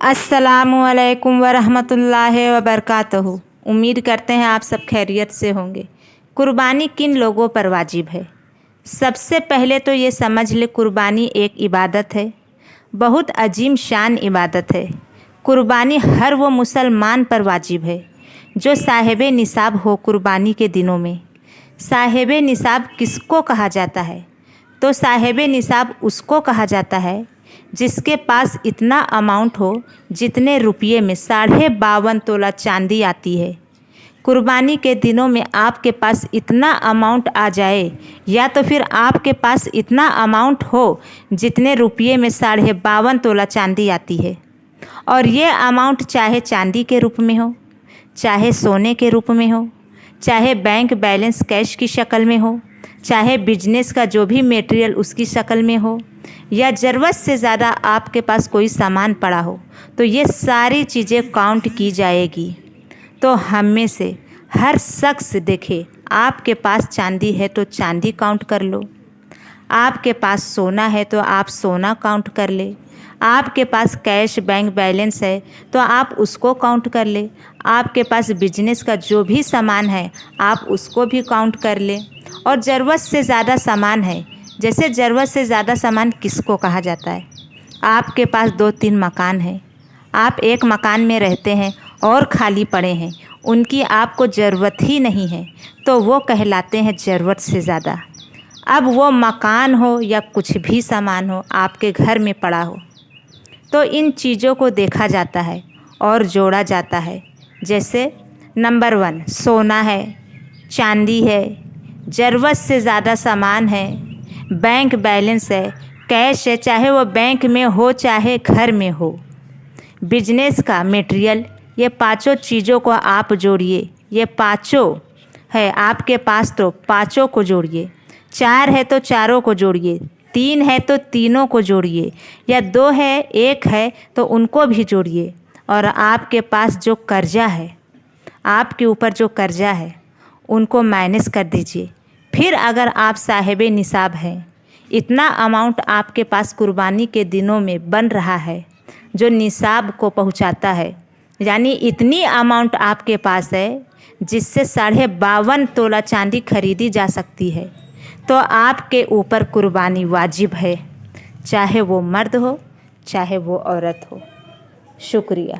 अस्सलामुअलैकुम वरहमतुल्लाहि वबरकातुहू। उम्मीद करते हैं आप सब खैरियत से होंगे। कुर्बानी किन लोगों पर वाजिब है? सबसे पहले तो ये समझ ले, कुर्बानी एक इबादत है, बहुत अजीम शान इबादत है। कुर्बानी हर वो मुसलमान पर वाजिब है जो साहिब निसाब हो कुर्बानी के दिनों में। साहिब निसाब किसको कहा जाता है? तो साहिब निसाब उसको कहा जाता है जिसके पास इतना अमाउंट हो जितने रुपये में 52.5 तोला चांदी आती है। कुर्बानी के दिनों में आपके पास इतना अमाउंट आ जाए, या तो फिर आपके पास इतना अमाउंट हो जितने रुपये में 52.5 तोला चांदी आती है। और ये अमाउंट चाहे चांदी के रूप में हो, चाहे सोने के रूप में हो, चाहे बैंक बैलेंस कैश की शक्ल में हो, चाहे बिजनेस का जो भी मटेरियल उसकी शक्ल में हो, या ज़रूरत से ज़्यादा आपके पास कोई सामान पड़ा हो, तो ये सारी चीज़ें काउंट की जाएगी। तो हम में से हर शख्स देखे, आपके पास चांदी है तो चांदी काउंट कर लो, आपके पास सोना है तो आप सोना काउंट कर ले, आपके पास कैश बैंक बैलेंस है तो आप उसको काउंट कर ले, आपके पास बिजनेस का जो भी सामान है आप उसको भी काउंट कर ले। और ज़रूरत से ज़्यादा सामान है, जैसे ज़रूरत से ज़्यादा सामान किसको कहा जाता है? आपके पास 2-3 मकान हैं, आप एक मकान में रहते हैं और खाली पड़े हैं, उनकी आपको ज़रूरत ही नहीं है, तो वो कहलाते हैं ज़रूरत से ज़्यादा। अब वो मकान हो या कुछ भी सामान हो आपके घर में पड़ा हो, तो इन चीज़ों को देखा जाता है और जोड़ा जाता है। जैसे नंबर 1 सोना है, चांदी है, ज़रूरत से ज़्यादा सामान है, बैंक बैलेंस है, कैश है, चाहे वो बैंक में हो चाहे घर में हो, बिजनेस का मटेरियल, ये पांचों चीज़ों को आप जोड़िए। ये पांचों है आपके पास तो पांचों को जोड़िए, 4 है तो चारों को जोड़िए, 3 है तो तीनों को जोड़िए, या 2 है 1 है तो उनको भी जोड़िए। और आपके पास जो कर्जा है, आपके ऊपर जो कर्जा है उनको माइनस कर दीजिए। फिर अगर आप साहिब निसाब हैं, इतना अमाउंट आपके पास कुर्बानी के दिनों में बन रहा है जो निसाब को पहुंचाता है, यानी इतनी अमाउंट आपके पास है जिससे 52.5 तोला चांदी खरीदी जा सकती है, तो आपके ऊपर कुर्बानी वाजिब है, चाहे वो मर्द हो चाहे वो औरत हो। शुक्रिया।